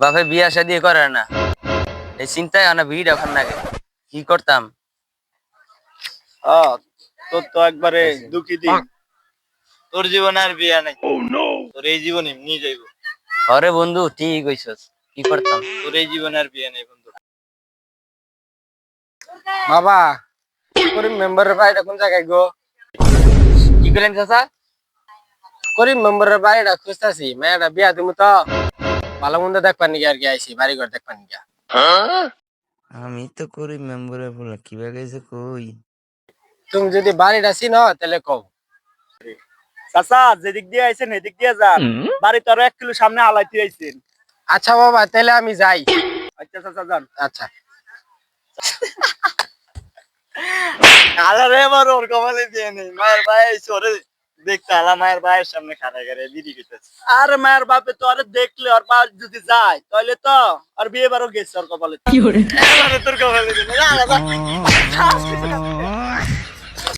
বাপে বিয়া শাদি করে না, এই চিন্তায় না ভিড় এখন নাগে কি করতাম। তোর তো একবারে দুঃখী দিন। তোর জীবনে আর বিয়া নাই, তোর এই জীবন এমনি যাইব। আরে বন্ধু ঠিক কইছস, কি করতাম। তোর এই জীবনে আর বিয়া নাই বন্ধু। বাবা করিম মেম্বারের বাড়িটা কোন জায়গায় গো? কি করলেন চাচা? করিম মেম্বারের বাড়িটা খুঁজতেছি, মেয়েটা বিয়া তুমি তো ভালো মন্দ দেখবার নিকে আর কি আইসি, বাড়ি ঘর দেখবার নিকে। আমি তো করি মেম্বারে বলে কিভাবে গেছে কই। তুমি যদি বাড়িটা চিনো তাহলে কও। চাচা যেদিক দিয়ে আইছেন এদিক দিয়ে যান, বাড়ি তো আরো 1 কিলো সামনে হালাইতে আইছেন। আচ্ছা বাবা তাহলে আমি যাই। আচ্ছা চাচা যান। আচ্ছা আলারে এবার ওর কপালে বিয়ে নেই, মায়ের ভাই আইছে ওরে দেখতে, আলা মায়ের ভাইয়ের সামনে খাড়ায় খাড়ায় বিড়ি খেতেছে। আর মায়ের বাপে তো আরে দেখলে ওর বাপ যদি যায় তাহলে তো আর বিয়ে বারও গেছে ওর কপালে। কি করে তোর কপালে